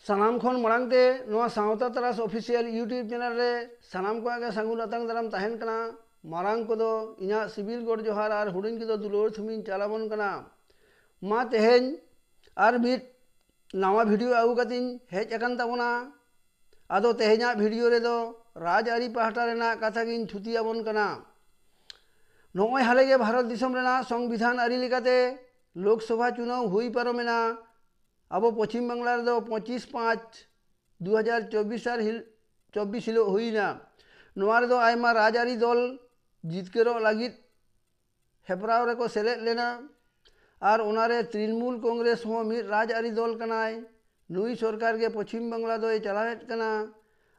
सानाम खन मांगते नोआ सावता तरास ऑफिशियल यूट्यूब चैनल रे सानाम को आगे संगुन अतंग दाराम तहन कना मारांग को दो इना सिविल गोड जोहार और हुडिन को दो दुलोर थुमिन चालाबन कना मा तेहेन और मिट नवा वीडियो आगु कतिन हेज अकन तबना आदो तेहेजा वीडियो रे दो राजआरी पाहटा रेना कथा गिन थुतियाबन कना नोय हालेगे भारत दिसम रेना संविधान आरी लेकाते लोकसभा चुनाव हुई पारोमेना अब पश्चिम बांगला दो 25/5/2024 हिलो हुईना नोआर दो आयमा राजआरी दल जितकेरो लगित हेपराव रेको सेलेद लेना और उनारे तृणमूल कांग्रेस हो मिद राजआरी दल कनाय नुई सरकार के पश्चिम बांगला दो चलावेद कना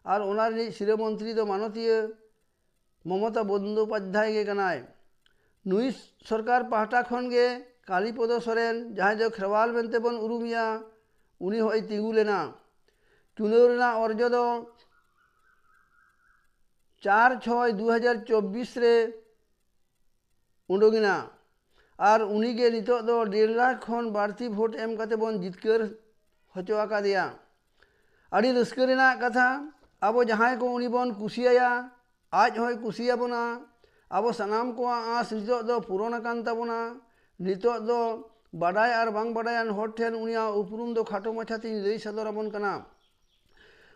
और उनारे शिरोमंत्री दो मानतीय ममता बंदोपाध्याय के कनाय नुई सरकार पाहटा खन गे कालीपद सोरेन जहाँ जो खेरवाल बनते बन उरुमिया उनी होय तिंगु लेना चुनाव रेना अर्ज दो 4/6/2024 रे उडोगिना और उनी के नितो दो 1.5 लाख खन बाड़ती भोट एम कते बन जितकर हचो आकादिया अड़ी रस्क रेना कथा अब जहाँ को उनी बन कुसिया आज होय कुसिया बना अब सनाम को आस नितो दो पुराना कान तबना नितो दो बाडाय और बांग बाडायान हर ठेन उनिया उपरुम दो खाटो माछाती लई सदराबन कना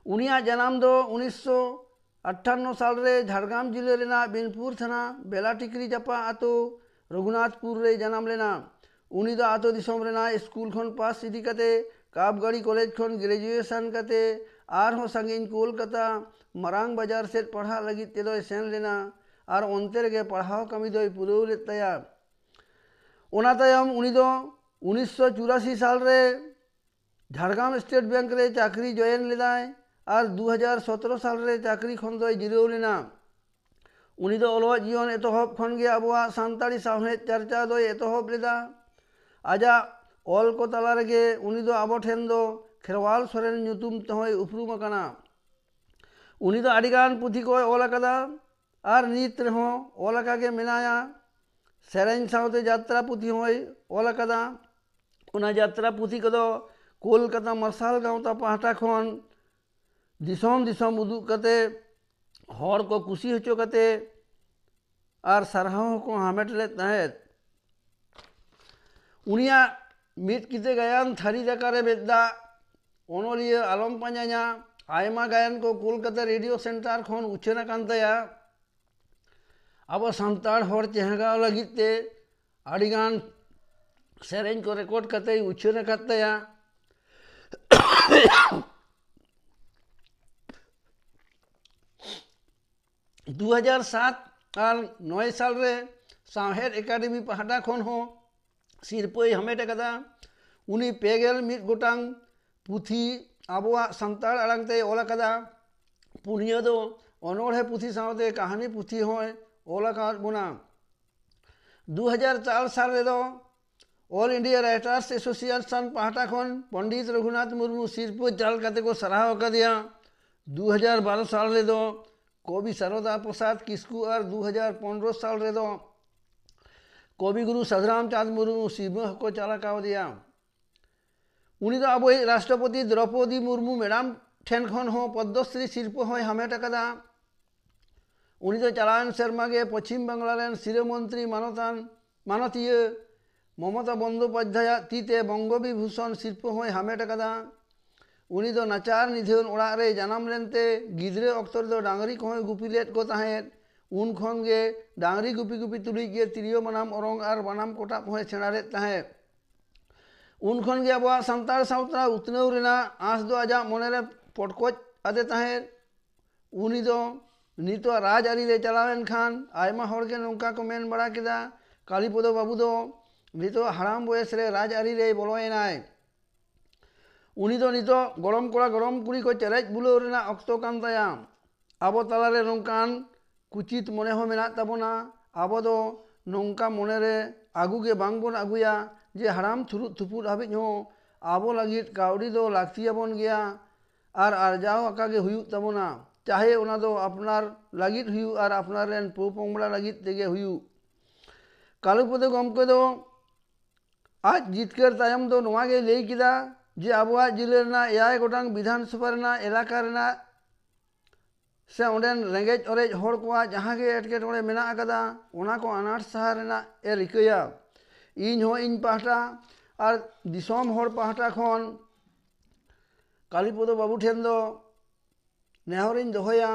उनिया जनाम दो 1958 साल रे झाड़ग्राम जिले रेना बिनपुर थाना बेला टिकरी चापा आतो रघुनाथपुर रे जनाम लेना उनी दो आतो दिसम रेना स्कूल खन पास इदी कते काबगाड़ी कॉलेज खन ग्रेजुएशन कते आर हो संगीन कोलकाता मरांग बाजार से पढ़ा लगी तेदो सेन लेना और अंतर के पढ़ाओ कमी दो पुरौ ले तया ओना तायम उनी दो 1984 साल रे झाड़ग्राम स्टेट बैंक रे चाकरी जॉइन लेदाय और 2017 साल रे चाकरी खन दो जिराव लेना उनी दो ओलो जीवन एतहब खन गे अबवा सानताड़ी सावहे चर्चा दो एतहब लेदा आजा ऑल को तला रे उनी दो आबो ठेन दो खेरवाल सोरेन ᱧᱩᱛᱩᱢ तहय उपरुम अकाना उनी दो आडिगान पुथी को ऑल अकादा और नीत रहो ऑल अका के मेनाया सेरेन सावते यात्रा पुथी होय ऑल अकादा उना यात्रा पुथी कदो कोलकाता मरसाल गांवता पाहटा खन दिसम दिसम उदुग कते हर को कुशी हचो कते और सरहाव को हामेट ले तहेत उनिया मिट किते गायन थारी जकारे बेदा ओनोलिया आलम पांजाया आयमा गायन को कोलकाता रेडियो सेंटर खन उछेना कांतया अब सानताड़ हर चेहगा लगिते आडिगान सेरेन को रिकॉर्ड करते उछेना कातया 2007 और 9 साल रे साहेर एकाडेमी पाहटा खन हो सिरपय हमेट कदा उनी पेगेल मिट गोटांग पुथी आबोआ सानताड़ आड़ांगते ओला कदा पुनिया दो अनोढ़े पुथी सावते कहानी पुथी होय ओला का बुना 2004 साल रे दो ऑल इंडिया राइटर्स एसोसिएशन पाहटा खन पंडित रघुनाथ मुर्मू सिरपय चाल कते को सराह कदिया 2012 साल रे दो कवि शारदा प्रसाद किस्कू और 2015 साल रे दो कवि गुरु साधुराम चांद मुर्मू सिमह को चाला का दिया उनी दो अब राष्ट्रपति द्रौपदी मुर्मू मैडम ठेन खन हो पद्मश्री शिल्प होय हमेट कदा उनी दो चलान शर्मा के पश्चिम बांगला रेन शिरोमंत्री मानतीय ममता बंदोपाध्याय तीते बंगविभूषण शिल्प होय हमेट कदा उनी दो नाचार निधन ओड़ा रे जनाम लेनते गिद्रे अक्तर दो डांगरी को गुपी लेट को ताहेत उन खन गे डांगरी गुपी गुपी तुली गे तिरियो बनाम ओरंग और बनाम कोटाप होय सेणारे ताहे उन खन गे अबवा सानताड़ सावता उतनव रेना आस दो आजा मोनेरे पटकोच आदे ताहे उनी दो नितो राजआरी रे चलावेन खान आयमा हर के नौका को मेन बड़ा केदा कालीपद बाबू दो नितो हराम बयस रे राजआरी रे बोलोयनाय उनी दो नितो गरम कोड़ा गरम कुड़ी को चेरेज बुलाव रेना अक्तो कान ताया आबो तलारे नौकान कुचित मने हो मेना ताबोना आबो दो नौका मने रे आगु के बांग बोन आगुया जे हराम थुरुत थुपुर हाबिज हो आबो लगित कावड़ी दो लाक्तियाबन गया और आरजाव आका के हुयु ताबोना चाहे उना दो अपनार लगित हुयु और अपनार रेन पोपोंगड़ा लगित तेगे हुयु कालुपद गमके दो आज जितकर तायम दो नोआ गे लई किदा जे आबोआग जिले रेना 7 गोटांग विधानसभा रेना एलाका रेना से ओंडेन रेंगेज ओरेज होड़ कोआ जहाँ के एटकेटोड़े मेना आकादा ओना को अनाट सहा रेना ए रिकाया इन हो इन पाहटा और दिसोम होड़ पाहटा खन कालीपद बाबू ठेन दो नेहरिन दोहया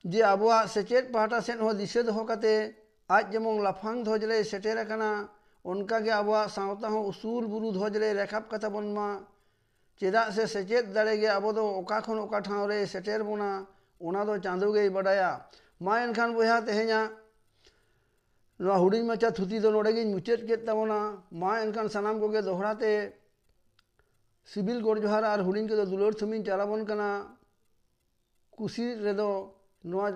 जे आबोआग सेचेद पाहटा सेन हो दिशा दोहो काते आज जेमन लाफांग धोजरे सेटेर आकाना उनका के आबोआग सावता हो उसूल बुरु धोजरे रेखाब कथा बनमा चेदा से सेचेद दाड़े गे आबो दो ओका खन ओका ठाव रे सेटेर बोना ओना दो चांदो गे बडाया मा एनखान बयहा तेहेña नोआ हुडिñ माचा थुती दो नोडे गिñ मुचाद केद ताबोना मा एनखान सानाम कोगे दोहराते सिबिल गोड़ जोहार और हुडिñ के दो दुलोर थुमिñ चालाबोन कना कुसी रेदो नोआ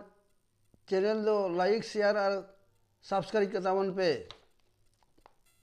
चैनल दो लाइक शेयर और सब्सक्राइब कताबन पे।